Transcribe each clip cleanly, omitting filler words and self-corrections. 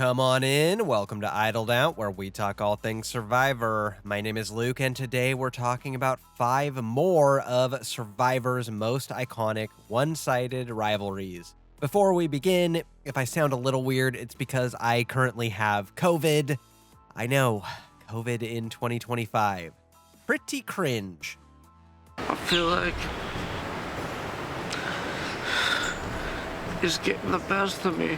Come on in. Welcome to Idled Out, where we talk all things Survivor. My name is Luke, and today we're talking about 5 more of Survivor's most iconic one-sided rivalries. Before we begin, if I sound a little weird, it's because I currently have COVID. I know, COVID in 2025. Pretty cringe. I feel like it's getting the best of me.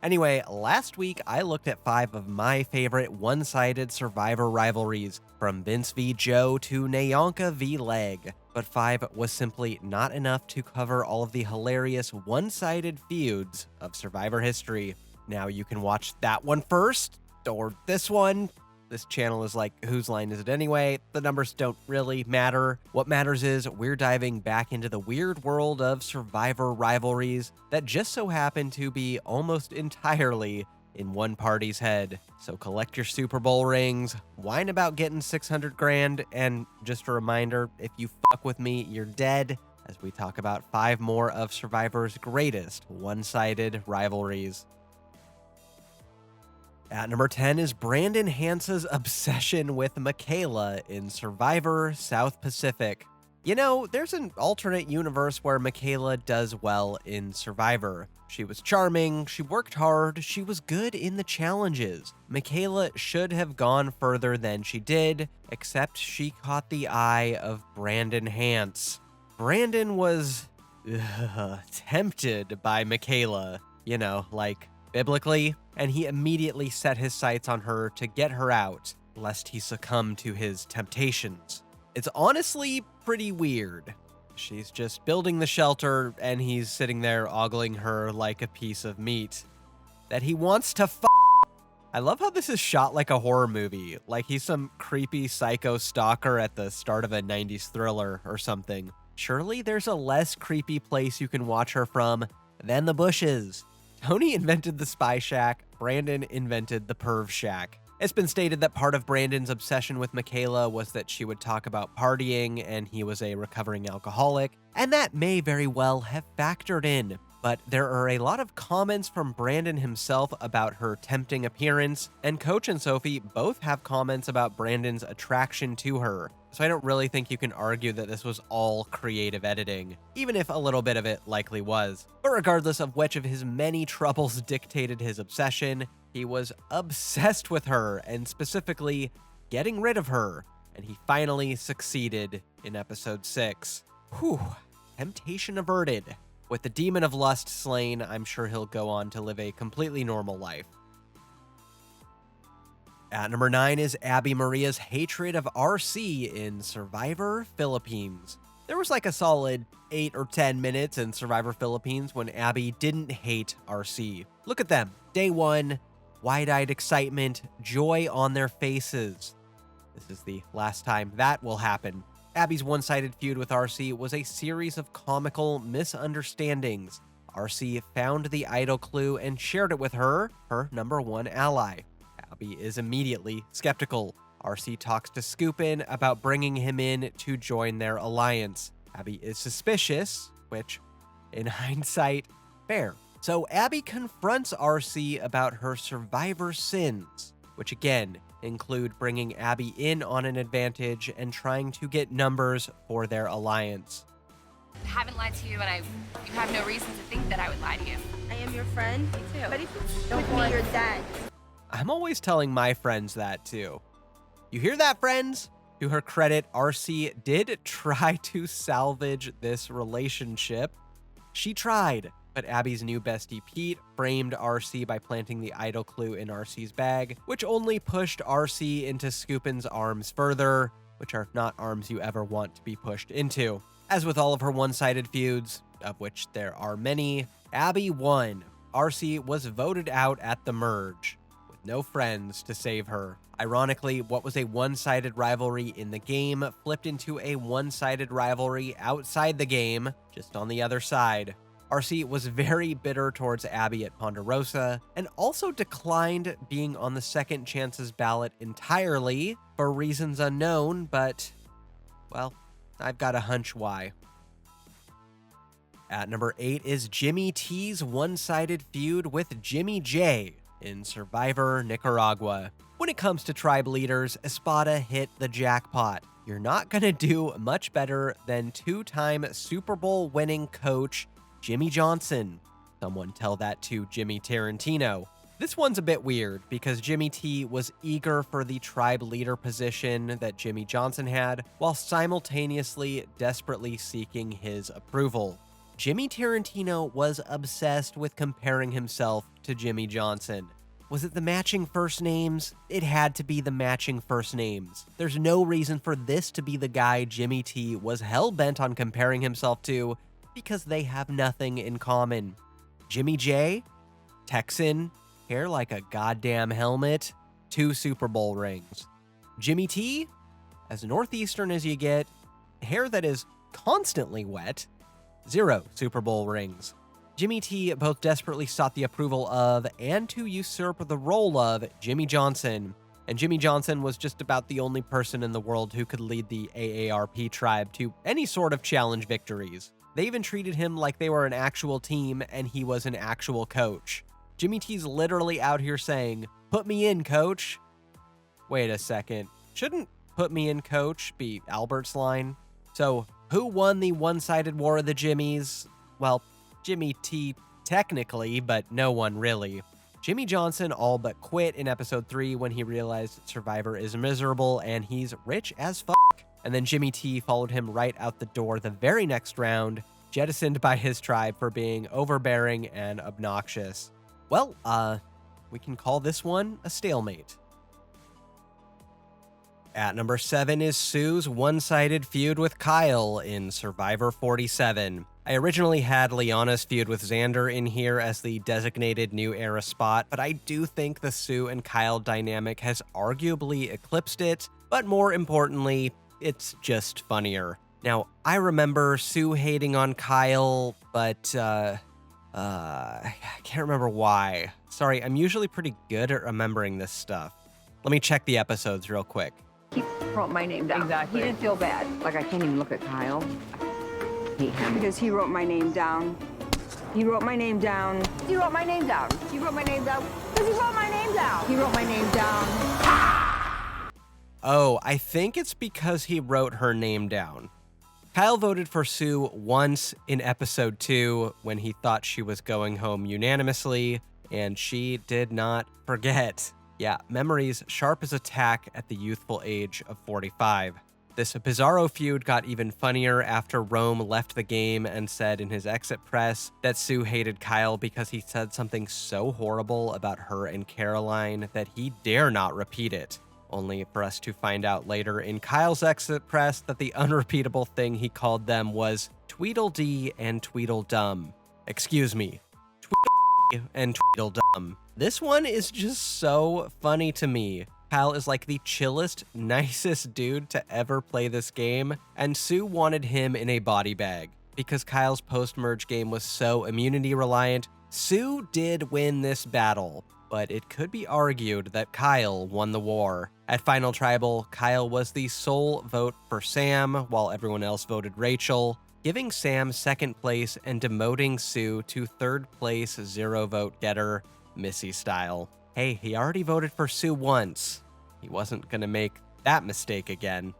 Anyway, last week I looked at 5 of my favorite one-sided Survivor rivalries, from Vince v. Joe to Nyanka v. Leg, but 5 was simply not enough to cover all of the hilarious one-sided feuds of Survivor history. Now you can watch that one first, or this one. This channel is like, whose line is it anyway? The numbers don't really matter. What matters is we're diving back into the weird world of Survivor rivalries that just so happen to be almost entirely in one party's head. So collect your Super Bowl rings, whine about getting 600 grand, and just a reminder, if you fuck with me, you're dead, as we talk about 5 more of Survivor's greatest one-sided rivalries. At number 10 is Brandon Hance's obsession with Michaela in Survivor South Pacific. You know, there's an alternate universe where Michaela does well in Survivor. She was charming, she worked hard, she was good in the challenges. Michaela should have gone further than she did, except she caught the eye of Brandon Hance. Brandon was tempted by Michaela, you know, like biblically, and he immediately set his sights on her to get her out, lest he succumb to his temptations. It's honestly pretty weird. She's just building the shelter, and he's sitting there ogling her like a piece of meat that he wants to f***. I love how this is shot like a horror movie, like he's some creepy psycho stalker at the start of a 90s thriller or something. Surely there's a less creepy place you can watch her from than the bushes. Tony invented the Spy Shack, Brandon invented the Perv Shack. It's been stated that part of Brandon's obsession with Michaela was that she would talk about partying and he was a recovering alcoholic, and that may very well have factored in. But there are a lot of comments from Brandon himself about her tempting appearance, and Coach and Sophie both have comments about Brandon's attraction to her. So I don't really think you can argue that this was all creative editing, even if a little bit of it likely was. But regardless of which of his many troubles dictated his obsession, he was obsessed with her, and specifically getting rid of her, and he finally succeeded in episode 6. Whew, temptation averted. With the demon of lust slain, I'm sure he'll go on to live a completely normal life. At number 9 is Abby Maria's hatred of RC in Survivor Philippines. There was like a solid 8 or 10 minutes in Survivor Philippines when Abby didn't hate RC. Look at them. Day 1, wide-eyed excitement, joy on their faces. This is the last time that will happen. Abby's one-sided feud with RC was a series of comical misunderstandings. RC found the idol clue and shared it with her number 1 ally. Abby is immediately skeptical. RC talks to Scoopin about bringing him in to join their alliance. Abby is suspicious, which, in hindsight, fair. So Abby confronts RC about her Survivor sins, which again include bringing Abby in on an advantage and trying to get numbers for their alliance. I haven't lied to you, and you have no reason to think that I would lie to you. I am your friend. Me too. But if you don't want your dad. I'm always telling my friends that too. You hear that, friends? To her credit, RC did try to salvage this relationship. She tried, but Abby's new bestie Pete framed RC by planting the idol clue in RC's bag, which only pushed RC into Scoopin's arms further, which are not arms you ever want to be pushed into. As with all of her one-sided feuds, of which there are many, Abby won. RC was voted out at the merge, with no friends to save her. Ironically, what was a one-sided rivalry in the game flipped into a one-sided rivalry outside the game, just on the other side. RC was very bitter towards Abby at Ponderosa, and also declined being on the second chances ballot entirely, for reasons unknown, but, well, I've got a hunch why. At number 8 is Jimmy T's one-sided feud with Jimmy J. in Survivor Nicaragua. When it comes to tribe leaders, Espada hit the jackpot. You're not going to do much better than two-time Super Bowl winning coach Jimmy Johnson. Someone tell that to Jimmy Tarantino. This one's a bit weird because Jimmy T was eager for the tribe leader position that Jimmy Johnson had, while simultaneously desperately seeking his approval. Jimmy Tarantino was obsessed with comparing himself to Jimmy Johnson. Was it the matching first names? It had to be the matching first names. There's no reason for this to be the guy Jimmy T was hell-bent on comparing himself to because they have nothing in common. Jimmy J, Texan, hair like a goddamn helmet, 2 Super Bowl rings. Jimmy T, as northeastern as you get, hair that is constantly wet, 0 Super Bowl rings. Jimmy T both desperately sought the approval of and to usurp the role of Jimmy Johnson, and Jimmy Johnson was just about the only person in the world who could lead the AARP tribe to any sort of challenge victories. They even treated him like they were an actual team and he was an actual coach. Jimmy T's literally out here saying, "Put me in, coach." Wait a second. Shouldn't "put me in, coach" be Albert's line? So, who won the one-sided war of the Jimmys? Well, Jimmy T technically, but no one really. Jimmy Johnson all but quit in episode 3 when he realized Survivor is miserable and he's rich as fuck. And then Jimmy T followed him right out the door the very next round, jettisoned by his tribe for being overbearing and obnoxious. Well, we can call this one a stalemate. At number 7 is Sue's one-sided feud with Kyle in Survivor 47. I originally had Liana's feud with Xander in here as the designated new era spot, but I do think the Sue and Kyle dynamic has arguably eclipsed it, but more importantly, it's just funnier. Now, I remember Sue hating on Kyle, but, I can't remember why. Sorry, I'm usually pretty good at remembering this stuff. Let me check the episodes real quick. He wrote my name down. Exactly. He didn't feel bad. Like, I can't even look at Kyle. I hate him. Because he wrote my name down. He wrote my name down. He wrote my name down. He wrote my name down. Because he wrote my name down. He wrote my name down. Oh, I think it's because he wrote her name down. Kyle voted for Sue once in episode 2 when he thought she was going home unanimously, and she did not forget. Yeah, memories sharp as a tack at the youthful age of 45. This bizarro feud got even funnier after Rome left the game and said in his exit press that Sue hated Kyle because he said something so horrible about her and Caroline that he dare not repeat it. Only for us to find out later in Kyle's exit press that the unrepeatable thing he called them was Tweedledee and Tweedledum. Excuse me, Tweedledee and Tweedledum. This one is just so funny to me. Kyle is like the chillest, nicest dude to ever play this game, and Sue wanted him in a body bag. Because Kyle's post-merge game was so immunity reliant, Sue did win this battle, but it could be argued that Kyle won the war. At Final Tribal, Kyle was the sole vote for Sam, while everyone else voted Rachel, giving Sam second place and demoting Sue to third place 0 vote getter, Missy style. Hey, he already voted for Sue once. He wasn't gonna make that mistake again.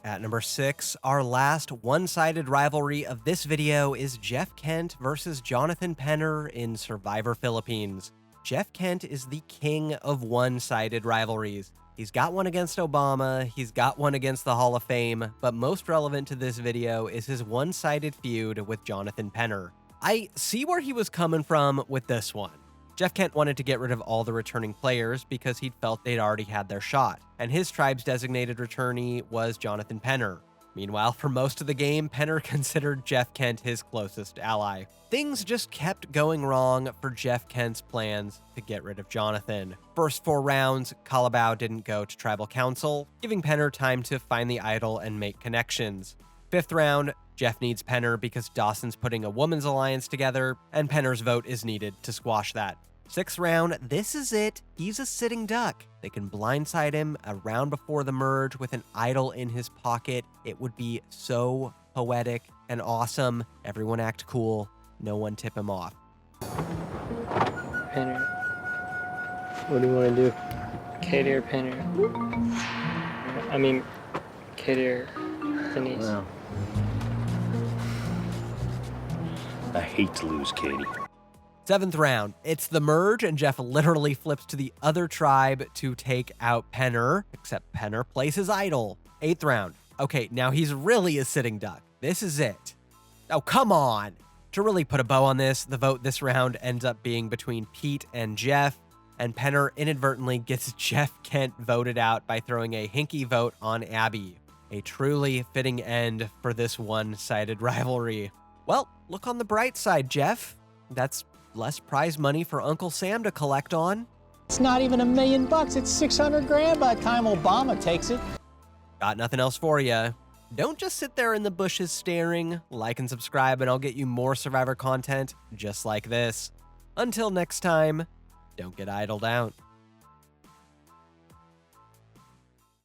At number 6, our last one-sided rivalry of this video is Jeff Kent versus Jonathan Penner in Survivor Philippines. Jeff Kent is the king of one-sided rivalries. He's got one against Obama, he's got one against the Hall of Fame, but most relevant to this video is his one-sided feud with Jonathan Penner. I see where he was coming from with this one. Jeff Kent wanted to get rid of all the returning players because he'd felt they'd already had their shot, and his tribe's designated returnee was Jonathan Penner. Meanwhile, for most of the game, Penner considered Jeff Kent his closest ally. Things just kept going wrong for Jeff Kent's plans to get rid of Jonathan. First 4 rounds, Calabao didn't go to Tribal Council, giving Penner time to find the idol and make connections. 5th round, Jeff needs Penner because Dawson's putting a women's alliance together, and Penner's vote is needed to squash that. 6th round, this is it. He's a sitting duck. They can blindside him a round before the merge with an idol in his pocket. It would be so poetic and awesome. Everyone act cool. No one tip him off. Pinner? What do you want to do? Katie or Pinner? I mean, Katie or Denise? Well, I hate to lose Katie. 7th round, it's the merge, and Jeff literally flips to the other tribe to take out Penner, except Penner plays idle. 8th round, okay, now he's really a sitting duck. This is it. Oh, come on. To really put a bow on this, the vote this round ends up being between Pete and Jeff, and Penner inadvertently gets Jeff Kent voted out by throwing a hinky vote on Abby. A truly fitting end for this one-sided rivalry. Well, look on the bright side, Jeff. That's less prize money for Uncle Sam to collect on. It's not even $1 million. It's 600 grand by the time Obama takes it. Got nothing else for you. Don't just sit there in the bushes staring. Like and subscribe, and I'll get you more Survivor content just like this. Until next time, don't get idled out.